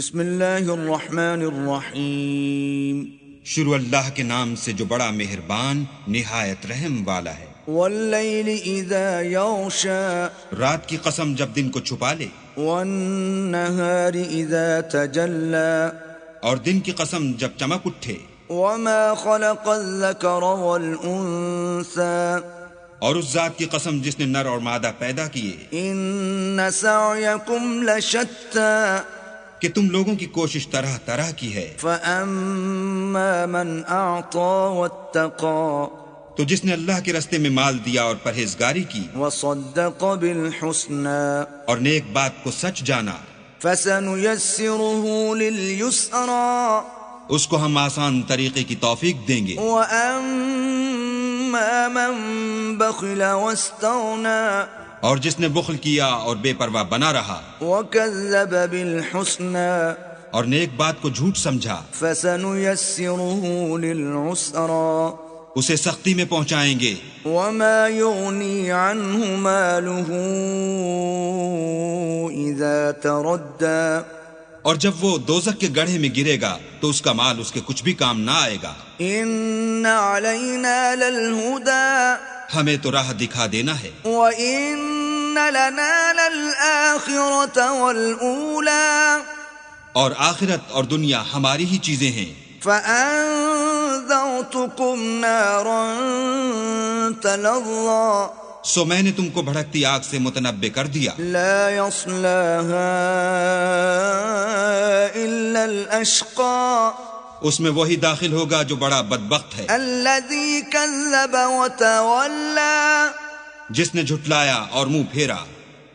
بسم اللہ الرحمن الرحیم۔ شروع اللہ کے نام سے جو بڑا مہربان نہایت رحم والا ہے۔ واللیل اذا یغشا، رات کی قسم جب دن کو چھپا لے، والنہار اذا تجلی، اور دن کی قسم جب چمک اٹھے، وما خلق الذکر والانثى، اور اس ذات کی قسم جس نے نر اور مادہ پیدا کیے، ان سعیکم لشتی، کہ تم لوگوں کی کوشش طرح طرح کی ہے۔ فاما من اعطى واتقى، تو جس نے اللہ کے رستے میں مال دیا اور پرہیزگاری کی، وصدق بالحسنى، اور نیک بات کو سچ جانا، فسنيسره لليسرى، اس کو ہم آسان طریقے کی توفیق دیں گے۔ وَأَمَّا مَن بَخِلَ وَاسْتَغْنَى، اور جس نے بخل کیا اور بے پرواہ بنا رہا، وَكَذَّبَ بِالْحُسْنَى، اور نیک بات کو جھوٹ سمجھا، فَسَنُيَسِّرُهُ لِلْعُسْرَى، اسے سختی میں پہنچائیں گے۔ وَمَا يُغْنِي عَنْهُ مَالُهُ إِذَا تَرَدَّى، اور جب وہ دوزخ کے گڑھے میں گرے گا تو اس کا مال اس کے کچھ بھی کام نہ آئے گا۔ إِنَّ عَلَيْنَا لَلْهُدَى، ہمیں تو راہ دکھا دینا ہے، وَإِنَّ لَنَا لَلْآخِرَةَ وَالْأُولَى، اور آخرت اور دنیا ہماری ہی چیزیں ہیں۔ فَأَنذَرْتُكُمْ نَارًا تَلَظَّى، سو میں نے تم کو بھڑکتی آگ سے متنبع کر دیا، لَا يَصْلَاهَا إِلَّا الْأَشْقَى، اس میں وہی داخل ہوگا جو بڑا بدبخت ہے، الَّذِي كَذَّبَ وَتَوَلَّى، جس نے جھٹلایا اور منہ پھیرا۔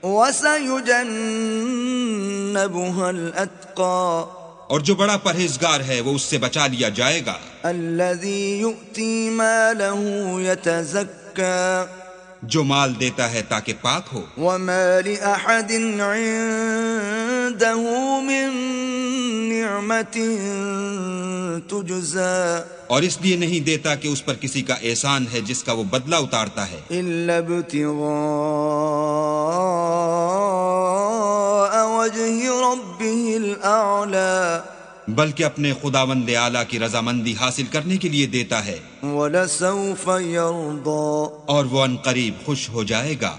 وَسَيُجَنَّبُهَا الْأَتْقَى، اور جو بڑا پرہیزگار ہے وہ اس سے بچا لیا جائے گا، الَّذِي يُؤْتِي مَالَهُ يَتَزَكَّى، جو مال دیتا ہے تاکہ پاک ہو۔ وَمَا لِأَحَدٍ عِندَهُ مِن نِعْمَةٍ تُجْزَى، اور اس لیے نہیں دیتا کہ اس پر کسی کا احسان ہے جس کا وہ بدلہ اتارتا ہے، إِلَّا ابْتِغَاءَ وَجْهِ رَبِّهِ الْأَعْلَى، بلکہ اپنے خداوند اعلیٰ کی رضامندی حاصل کرنے کے لیے دیتا ہے، وَلَسَوْفَ يَرْضَى، اور وہ عنقریب خوش ہو جائے گا۔